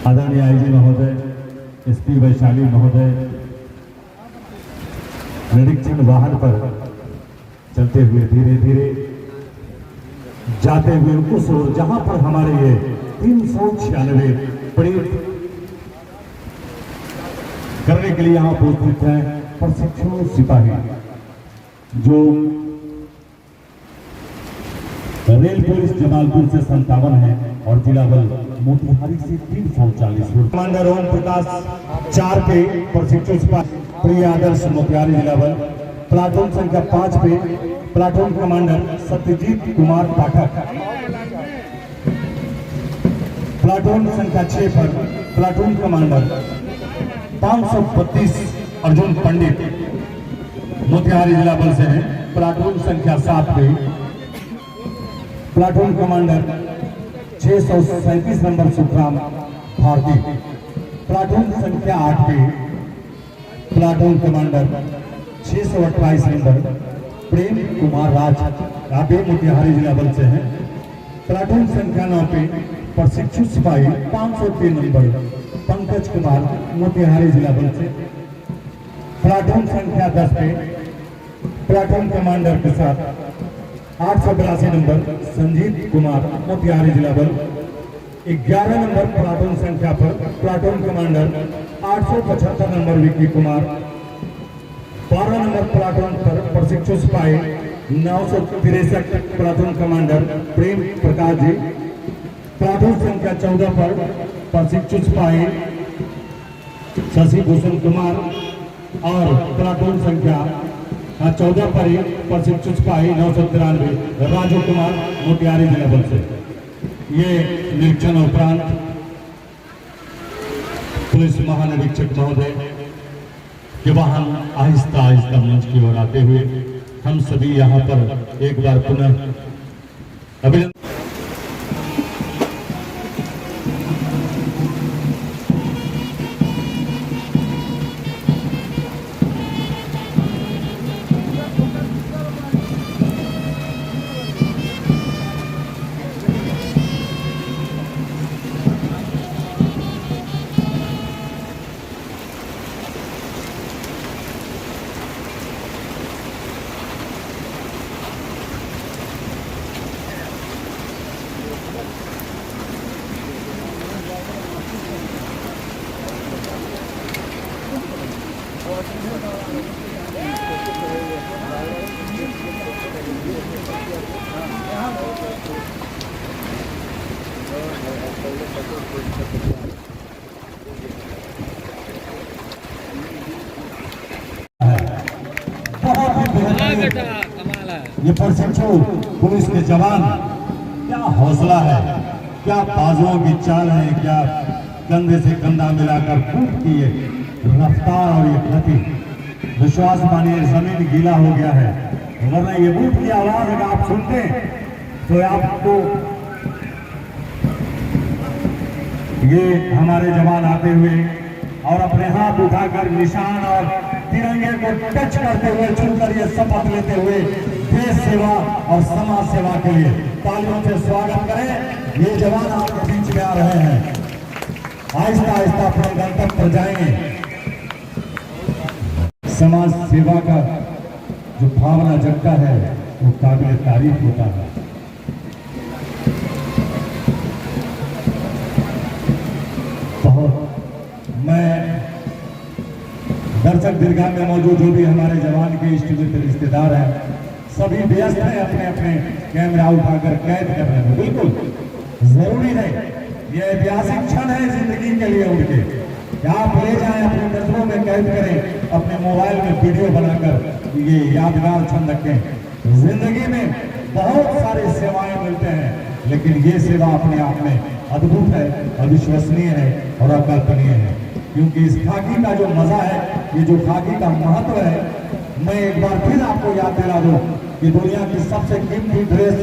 आदरणीय आईजी महोदय, एसपी वैशाली महोदय निरीक्षण वाहन पर चलते हुए धीरे धीरे जाते हुए उस ओर जहां पर हमारे ये 396 परेड करने के लिए यहां उपस्थित हैं प्रशिक्षु सिपाही जो रेल पुलिस जमालपुर से 57 है और जिला बल मोतिहारी से 340। कमांडर ओम प्रकाश 4 पे प्रशिक्षु सिपाही प्रिय आदर्श मोतिहारी जिला बल। प्लाटून संख्या 5 पे platoon commander Satyajit Kumar Pathak. Platoon संख्या 6 पर प्लाटून कमांडर 532 अर्जुन पंडित मोतिहारी जिला बल से है। प्लाटून संख्या 7 पे platoon commander 637 number Sukhram Bharti. Platoon संख्या 8 पे platoon commander 628 number Prem Kumar Raj Kabe Motihari जिला बल से हैं। प्लाटून संख्या 9 पे प्रशिक्षु सिपाही 503 नंबर पंकज कुमार मोतिहारी जिला बल से। प्लाटून संख्या 10 पे प्लाटून कमांडर के साथ 882 नंबर संजीत कुमार मोतिहारी जिला बल। 11 नंबर प्लाटून संख्या पर platoon commander 875 number Vicky Kumar. 12 number platoon पर प्रशिक्षु सिपाही 963 platoon commander Prem Prakash ji. Platoon संख्या 14 पर प्रशिक्षु सिपाही शशि भूषण कुमार और प्लाटून संख्या 14 पर ही प्रशिक्षु सिपाही 993 राजू कुमार मोतिहारी जिला बल से। ये निरीक्षण उपरांत पुलिस महानिरीक्षक महोदय के वाहन आहिस्ता आहिस्ता मंच की ओर आते हुए हम सभी यहाँ पर एक बार पुनः अभिनंदन। ये प्रशिक्षु पुलिस के जवान, क्या हौसला है, क्या बाजुओं की चाल है, क्या कंधे से कंधा मिलाकर कूद की ये रफ्तार और ये गति। विश्वास मानिए जमीन गीला हो गया है, वरना ये बूट की आवाज अगर आप सुनते तो आपको ये हमारे जवान आते हुए और अपने हाथ उठाकर निशान और तिरंगे को टच करते हुए छूकर ये शपथ लेते हुए देश सेवा और समाज सेवा के लिए तालियों से स्वागत करें। ये जवान आपके बीच में आ रहे हैं, आहिस्ता आहिस्ता अपने गंतव्य पर जाएंगे। समाज सेवा का जो भावना जगता है वो काबिल तारीफ होता है। बहुत मैं दर्शक दीर्घा में मौजूद जो भी हमारे जवान के इष्ट मित्र रिश्तेदार हैं, सभी व्यस्त हैं अपने अपने कैमरा उठाकर कैद कर रहे हैं। बिल्कुल जरूरी है, यह ऐतिहासिक क्षण है जिंदगी के लिए उनके, आप ले जाएं अपने नजरों में कैद करें, अपने मोबाइल में वीडियो बनाकर ये यादगार क्षण रखें। जिंदगी में बहुत सारी सेवाएं मिलते हैं, लेकिन ये सेवा अपने आप में अद्भुत है, अविश्वसनीय है और अकल्पनीय है। क्योंकि इस खाकी का जो मजा है, ये जो खाकी का महत्व है, मैं एक बार फिर आपको याद दिला दूं कि दुनिया की सबसे कीमती ड्रेस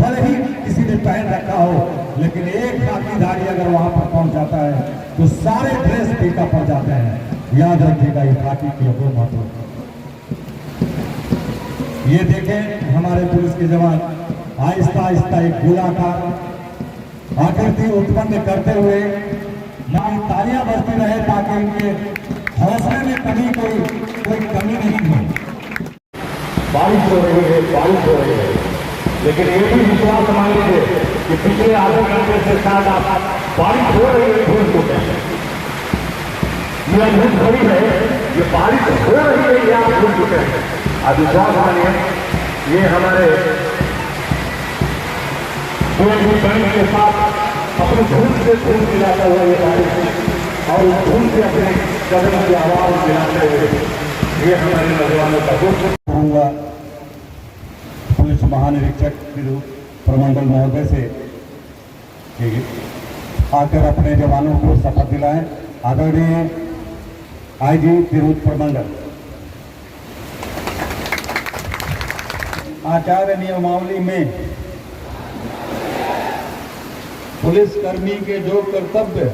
भले ही किसी ने पहन रखा हो, लेकिन एक खाकीधारी अगर वहां पर पहुंच जाता है तो सारे ड्रेस फीका पड़ जाते हैं। याद रखिएगा ये खाकी की वो महत्व। ये देखें हमारे पुलिस के जवान आहिस्ता आहिस्ता एक गोलाकार आकृति उत्पन्न करते हुए तालियां बजती रहे ताकि उनके हौसले में कोई कमी नहीं हो। बारिश हो रही है, बारिश हो रही है, लेकिन ये भी विश्वास मांगेंगे कि पिछले आधे घंटे से साथ आप बारिश हो रही है भूल चुके हैं। ये अद्भुत घड़ी है, ये बारिश हो रही है ये आप भूल चुके हैं। अब विश्वास मानिए, ये हमारे बैंक के साथ अपने धूल से धूल मिलाता हुआ ये बारिश और उस धूल से अपने कदम की आवाज मिलाते हुए ये हमारे नौजवानों का कहूँगा पुलिस महानिरीक्षक प्रमंडल महोदय से कि आकर अपने जवानों को शपथ दिलाएं। आदरणीय आईजी तिरहुत प्रमंडल। आचार्य नियमावली में पुलिसकर्मी के जो कर्तव्य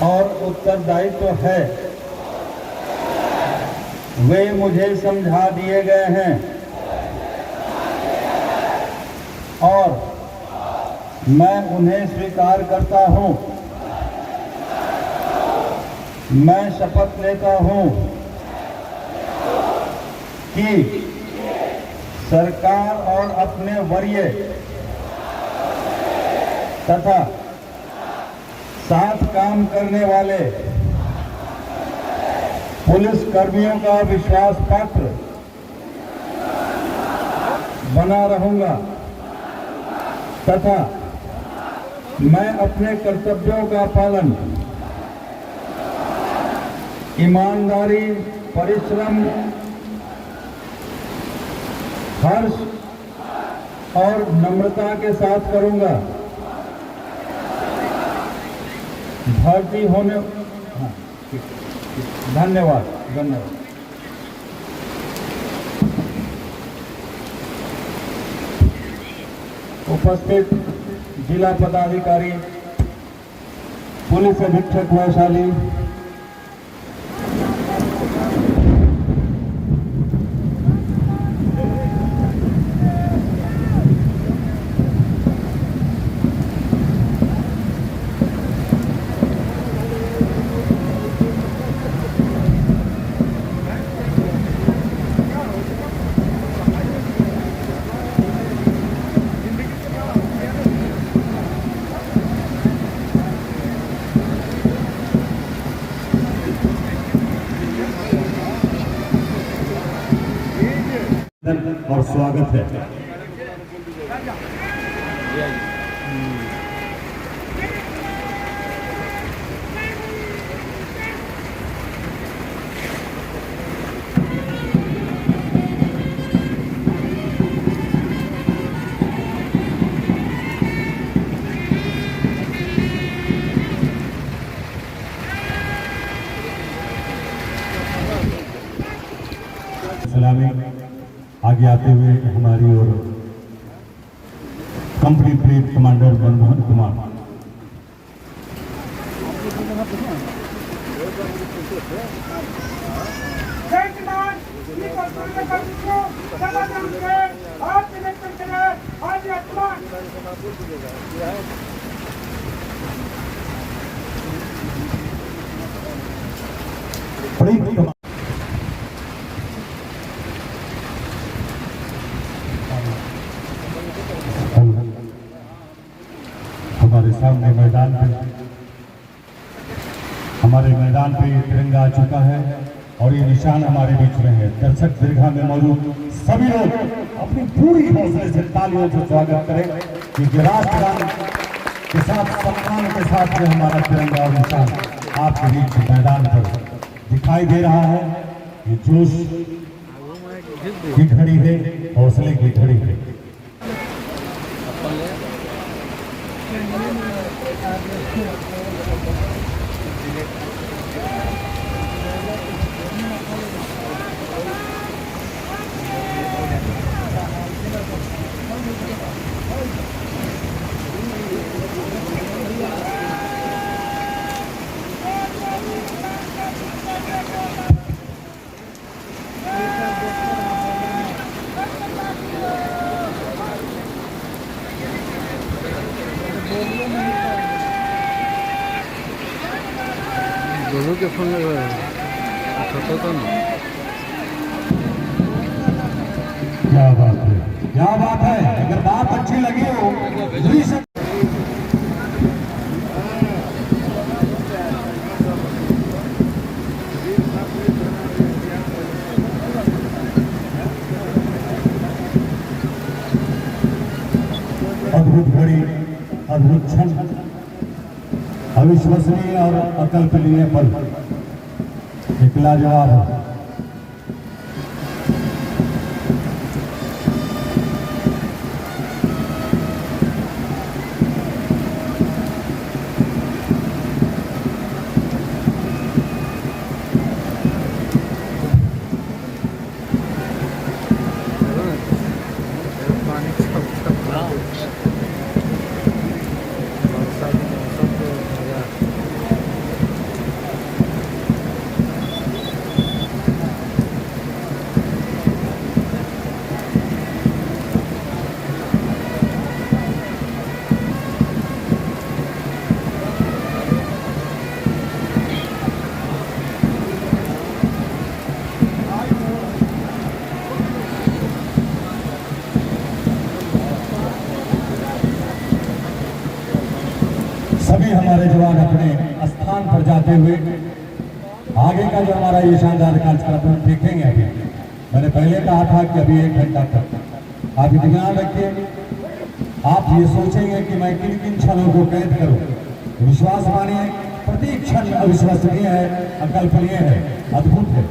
और उत्तरदायित्व है वे मुझे समझा दिए गए हैं और मैं उन्हें स्वीकार करता हूं। मैं शपथ लेता हूं कि सरकार और अपने वरीय तथा साथ काम करने वाले पुलिस कर्मियों का विश्वास पात्र बना रहूंगा तथा मैं अपने कर्तव्यों का पालन ईमानदारी, परिश्रम, हर्ष और नम्रता के साथ करूंगा। भर्ती होने धन्यवाद। उपस्थित जिला पदाधिकारी, पुलिस अधीक्षक वैशाली, और स्वागत है। सलामी आगे आते हुए हमारी ओर कंपनी प्लेट कमांडर मनमोहन कुमार। हमारे सामने हमारे मैदान पे तिरंगा आ चुका है और ये निशान हमारे बीच में है। दर्शक दीर्घा में मौजूद सभी लोग अपनी पूरी हौसले से तालियों से स्वागत करें क्योंकि राष्ट्रगान के साथ सम्मान के साथ में हमारा तिरंगा और निशान आपके बीच मैदान पर दिखाई दे रहा है। ये जोश की घड़ी है, हौसले की घड़ी है। गोलू के फोन में छोटा तो ना। क्या बात है, क्या बात है। अगर बात अच्छी लगी हो अद्भुत घड़ी, अद्भुत क्षण, अविश्वसनीय और अकल्पनीय पल, एक लाजवाब है। सभी हमारे जवान अपने स्थान पर जाते हुए आगे का जो हमारा ये शानदार कार्यक्रम देखेंगे। अभी मैंने पहले कहा था कि अभी 1 घंटा तक आप ध्यान रखिए। आप ये सोचेंगे कि मैं किन किन क्षणों को कैद करूं, विश्वास मानिए प्रत्येक क्षण अविश्वसनीय है, अकल्पनीय है, अद्भुत है।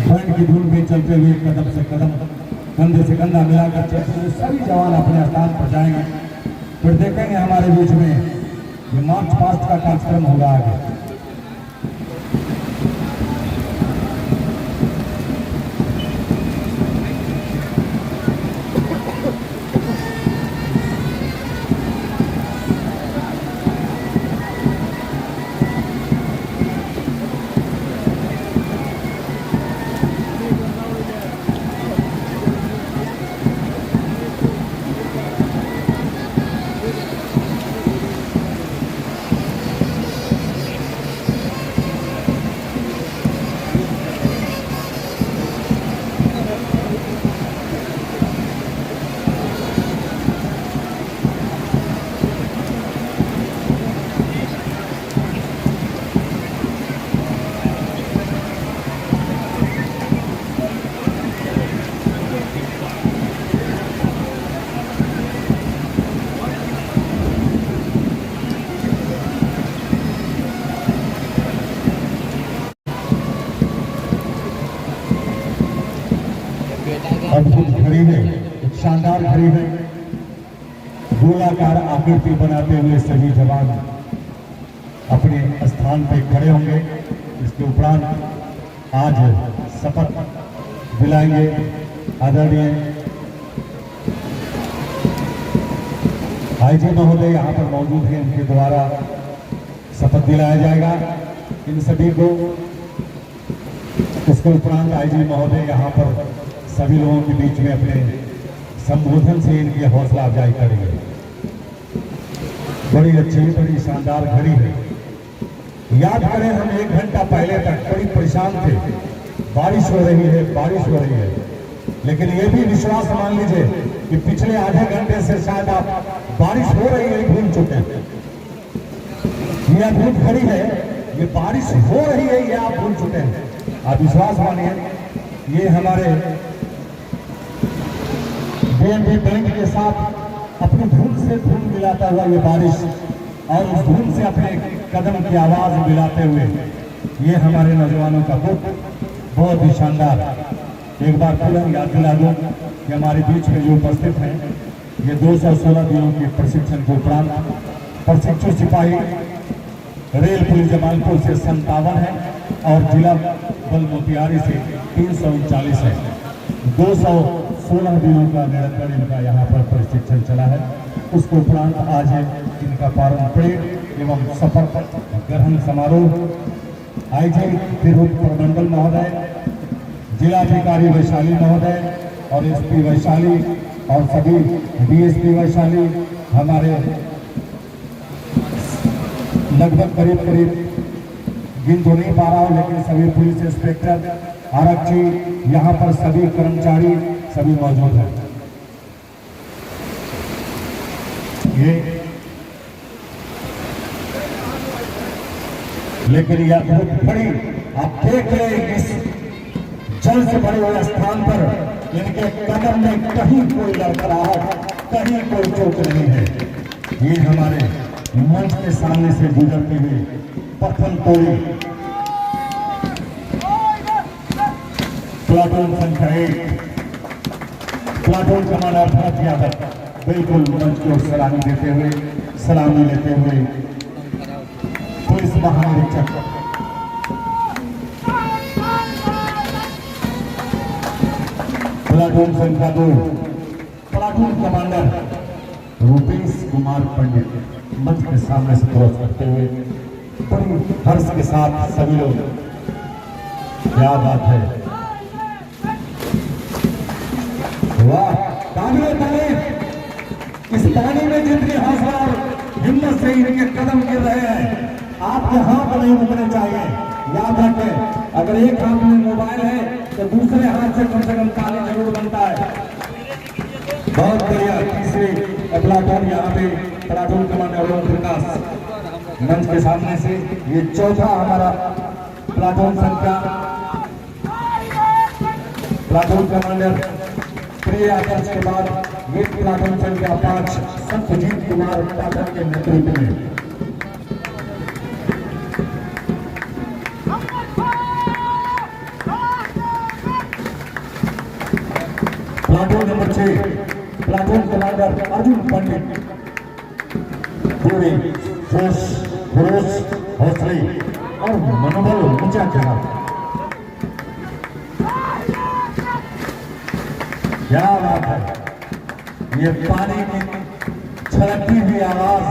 बैंड की धुन में चलते हुए कदम से कदम, कंधे से कंधा मिलाकर चलते हुए सभी जवान अपने स्थान पर जाएंगे। फिर देखेंगे हमारे बीच में ये मार्च पास्ट का कार्यक्रम होगा आगे। अद्भुत घड़ी है, एक शानदार घड़ी है। गोलाकार आकृति बनाते हुए सभी जवान अपने स्थान पे खड़े होंगे। इसके उपरांत आज शपथ दिलाएंगे आदरणीय आईजी महोदय यहाँ पर मौजूद हैं, उनके द्वारा शपथ दिलाया जाएगा इन सभी को। इसके उपरांत आईजी महोदय यहाँ पर सभी लोगों के बीच में अपने संबोधन से इनकी हौसला अफजाई करेंगे। बड़ी अच्छी, बड़ी शानदार घड़ी है। याद करें हम 1 घंटा पहले तक बड़ी परेशान थे, बारिश हो रही है, बारिश हो रही है, लेकिन ये भी विश्वास मान लीजिए कि पिछले आधे घंटे से शायद आप बारिश हो रही है भूल चुके हैं। ये अद्भुत घड़ी है, ये बारिश हो रही है ये आप भूल चुके हैं। आप विश्वास मानिए, ये हमारे बीएनबी बैंक के साथ अपनी धुन से धुन मिलाता हुआ ये बारिश और उस धुन से अपने कदम की आवाज मिलाते हुए ये हमारे नौजवानों का बुक बहुत ही शानदार। एक बार पुनः याद दिला दूं कि हमारे बीच में जो उपस्थित हैं ये 216 दिनों के प्रशिक्षण के उपरांत प्रशिक्षु सिपाही रेल पुलिस जमालपुर से 57 है और जिला बल मोतिहारी से 339 है। 216 दिनों का निरंतर इनका यहाँ पर प्रशिक्षण चला है। उसके उपरांत आज इनका पारंपरिक एवं शपथ ग्रहण समारोह आईजी तिरहुत प्रमंडल महोदय, जिलाधिकारी वैशाली महोदय और एसपी वैशाली और सभी डीएसपी वैशाली, हमारे लगभग करीब गिन तो नहीं पा रहा हूँ, लेकिन सभी पुलिस इंस्पेक्टर, आरक्षी, यहाँ पर सभी कर्मचारी सभी मौजूद हैं। ये लेकिन यह बहुत बड़ी, आप देख रहे हैं इस जल से भरे हुए स्थान पर इनके कदम में कहीं कोई लड़खड़ाहट, कहीं कोई चोट नहीं है। ये हमारे मंच के सामने से गुजरते हुए प्रथम टोली प्लाटून संख्या 1 प्लाटून कमांडर भरत यादव बिल्कुल मंच को सलामी देते हुए, सलामी लेते हुए पुलिस महानिरीक्षक प्लाटून संख्या 2 प्लाटून कमांडर रूपेश कुमार पंडित मंच के सामने से क्रॉस करते हुए बड़ी हर्ष के साथ सभी लोग, क्या बात है, वाह, काबिल तारीफ। इस पानी में जितनी हौसला और हिम्मत से इनके कदम गिर रहे हैं, आप यहाँ पर नहीं रुकने चाहिए। याद रखें, अगर एक हाथ में मोबाइल है तो दूसरे हाथ से कम ताली जरूर बनता है। बहुत बढ़िया। तीसरे प्लाटून यहाँ पे प्लाटून कमांडर ओम प्रकाश मंच के सामने से, ये चौथा हमारा प्लाटून संख्या प्लाटून कमांडर प्रिय आदर्श के बाद ये प्लाटून संख्या 5 सत्यजीत कुमार पाठक के नेतृत्व में। Platoon number 6 platoon commander Arjun Pandit पूरे जोश, खरोश, हौसले और मनोबल ऊंचा चढ़ा। क्या बात है, ये पानी की छलकती हुई आवाज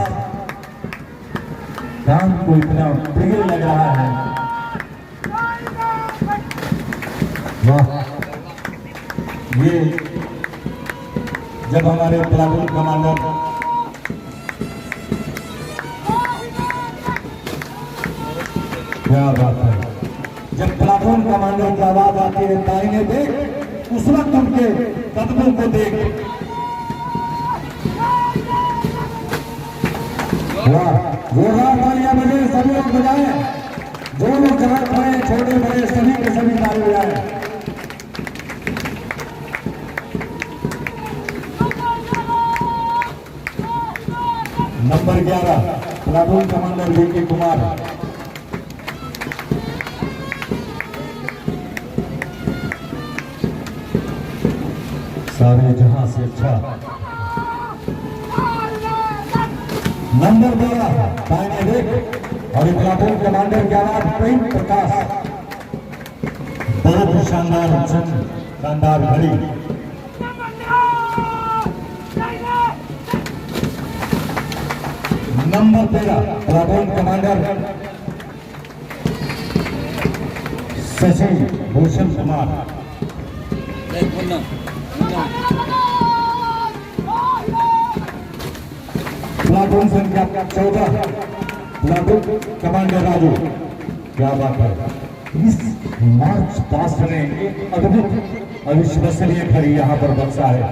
कान को इतना प्रिय लग रहा है। वाह, ये जब हमारे प्लाटून कमांडर क्या बात है, जब प्लाटून कमांडर की आवाज आती है दाहिने देख, उस वक्त उनके कदमों को देख। वाह, जोरदार तालियां बजे, सभी लोग बजाएं, जो लोग जहां खड़े छोटे बड़े सभी के सभी ताली बजाएं। Number 11 platoon commander V K Kumar. सारे जहां से अच्छा। नंबर 12 दाहिने देख और प्लाटून कमांडर के आवाज प्रेम प्रकाश। बहुत ही शानदार घड़ी। Number 13 platoon commander Shashi Bhushan Kumar. Platoon संख्या 14 प्लाटून कमांडर राजू। क्या बात है, इस मार्च पास्ट में एक अद्भुत अविश्वसनीय घड़ी यहाँ पर बरसा है।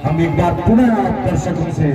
हम एक बार पुनः आप दर्शकों से